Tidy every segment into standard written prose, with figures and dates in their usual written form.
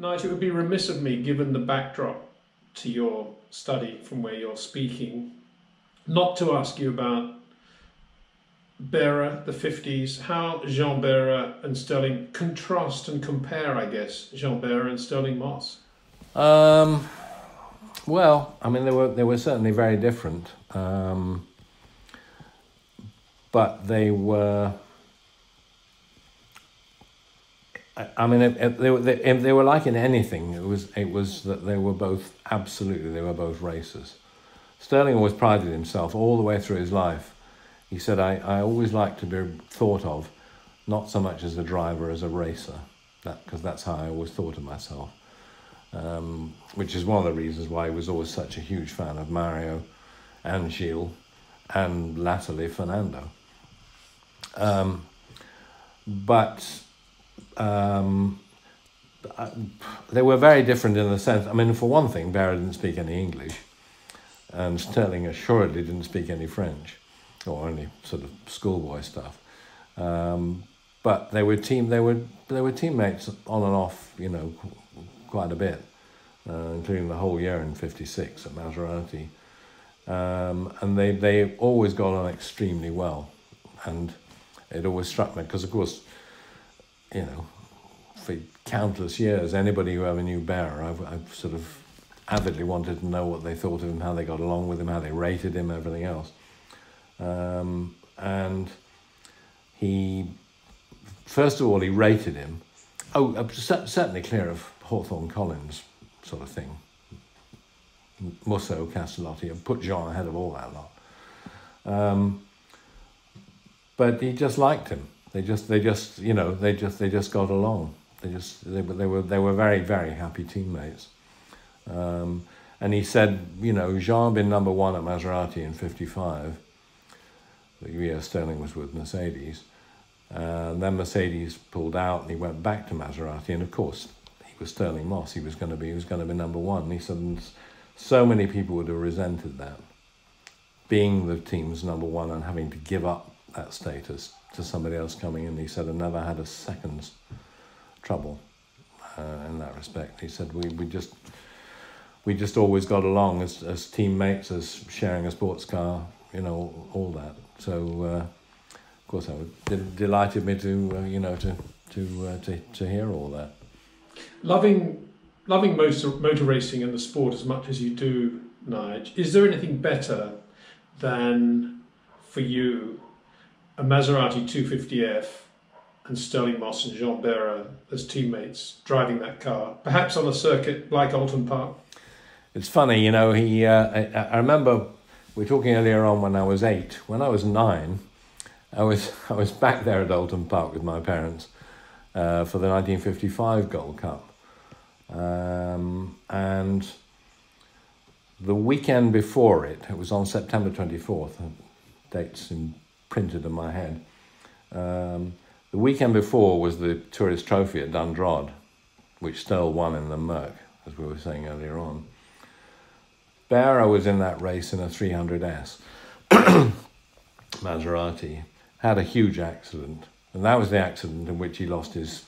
Nigel, it would be remiss of me, given the backdrop to your study from where you're speaking, not to ask you about Berra, the 50s, how Jean Berra and Stirling contrast and compare, I guess, Jean Berra and Stirling Moss. Um, well, I mean, they were certainly very different, but they were. I mean, if they were like in anything, it was that they were both they were both racers. Sterling always prided himself all the way through his life. He said, I always like to be thought of, not so much as a driver as a racer, because that's how I always thought of myself. Which is one of the reasons why he was always such a huge fan of Mario and Gilles and latterly Fernando. But they were very different in the sense, I mean, for one thing, Berra didn't speak any English, and Sterling assuredly didn't speak any French, or any sort of schoolboy stuff. But they were teammates on and off, quite a bit, including the whole year in '56 at Maserati. And they always got on extremely well, and it always struck me because, of course, for countless years, anybody who ever knew Berra, I've sort of avidly wanted to know what they thought of him, how they got along with him, how they rated him, everything else. And he, first of all, he rated him. Certainly clear of Hawthorne Collins sort of thing. Musso, Castellotti, and put Jean ahead of all that lot. But he just liked him. They just got along. They were very, very happy teammates. And he said, Jean been number one at Maserati in '55. The year Sterling was with Mercedes. Then Mercedes pulled out, and he went back to Maserati. And of course, he was Stirling Moss. He was going to be number one. And he said, so many people would have resented that, being the team's number one and having to give up that status to somebody else coming in. He said, I never had a second's trouble in that respect. He said, we just always got along as teammates, as sharing a sports car, all that. So, of course, it delighted me to hear all that. Loving motor racing and the sport as much as you do, Nige, is there anything better than, for you, a Maserati 250F and Stirling Moss and Jean Berra as teammates driving that car, perhaps on a circuit like Alton Park? It's funny, I remember we were talking earlier on when I was 8. When I was 9, I was back there at Alton Park with my parents for the 1955 Gold Cup. And the weekend before it was on September 24th, dates printed in my head. The weekend before was the Tourist Trophy at Dundrod, which Stirl won in the Merc, as we were saying earlier on. Berra was in that race in a 300S. Maserati had a huge accident, and that was the accident in which he lost his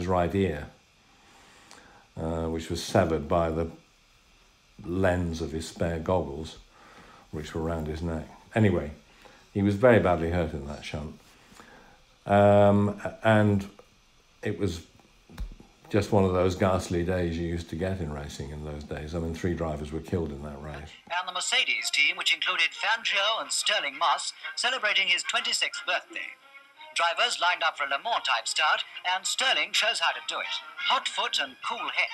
right ear, which was severed by the lens of his spare goggles, which were around his neck. Anyway, he was very badly hurt in that shunt. And it was just one of those ghastly days you used to get in racing in those days. I mean, 3 drivers were killed in that race. And the Mercedes team, which included Fangio and Stirling Moss, celebrating his 26th birthday. Drivers lined up for a Le Mans type start, and Stirling shows how to do it. Hot foot and cool head.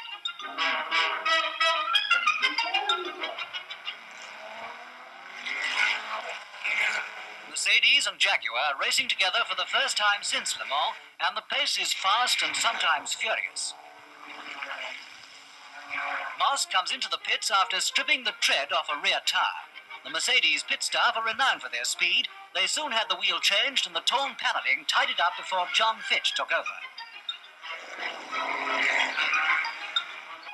Mercedes and Jaguar are racing together for the first time since Le Mans, and the pace is fast and sometimes furious. Moss comes into the pits after stripping the tread off a rear tire. The Mercedes pit staff are renowned for their speed. They soon had the wheel changed and the torn panelling tidied up before John Fitch took over.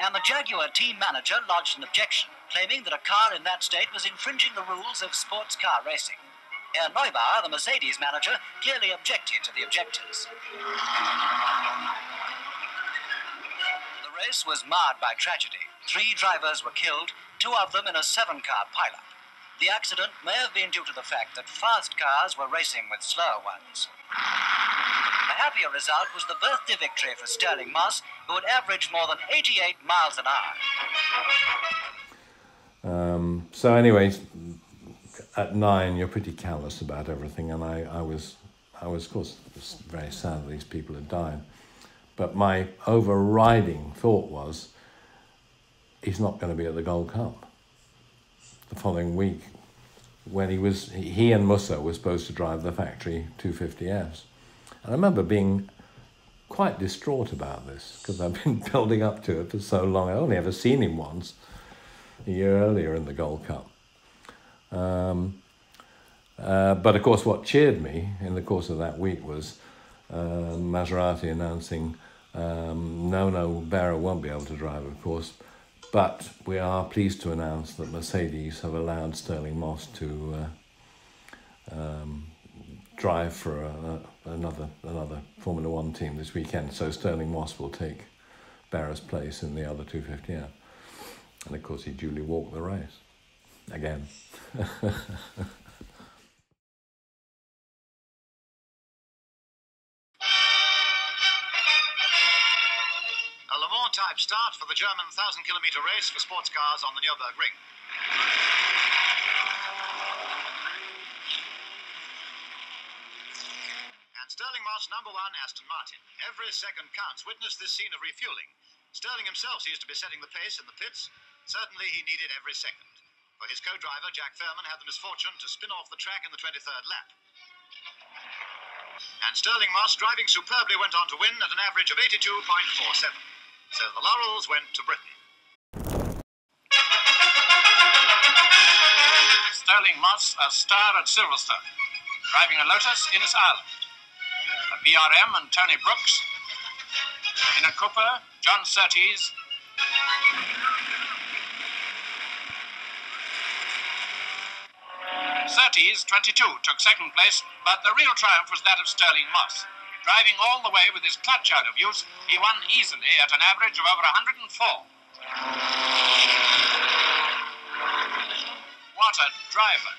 And the Jaguar team manager lodged an objection, claiming that a car in that state was infringing the rules of sports car racing. Herr Neubauer, the Mercedes manager, clearly objected to the objectors. The race was marred by tragedy. 3 drivers were killed, 2 of them in a 7-car pileup. The accident may have been due to the fact that fast cars were racing with slower ones. A happier result was the birthday victory for Stirling Moss, who had averaged more than 88 miles an hour. So anyways, at 9 you're pretty callous about everything, and I was of course very sad that these people had died. But my overriding thought was, he's not going to be at the Gold Cup the following week, when he and Musso were supposed to drive the factory 250Fs. And I remember being quite distraught about this, because I've been building up to it for so long. I only ever seen him once, a year earlier in the Gold Cup. But of course what cheered me in the course of that week was Maserati announcing no, Barra won't be able to drive, of course, but we are pleased to announce that Mercedes have allowed Stirling Moss to drive for another Formula 1 team this weekend. So Stirling Moss will take Barra's place in the other 250F. And of course he duly walked the race again. A Le Mans type start for the German 1,000-kilometre race for sports cars on the Nürburgring. And Stirling Moss, number 1, Aston Martin. Every second counts. Witness this scene of refuelling. Stirling himself seems to be setting the pace in the pits. Certainly he needed every second. For his co-driver, Jack Fairman, had the misfortune to spin off the track in the 23rd lap. And Stirling Moss, driving superbly, went on to win at an average of 82.47. So the laurels went to Britain. Stirling Moss, a star at Silverstone, driving a Lotus, Innes Ireland. A BRM and Tony Brooks. In a Cooper, John Surtees. Surtees, 22, took second place, but the real triumph was that of Stirling Moss. Driving all the way with his clutch out of use, he won easily at an average of over 104. What a driver!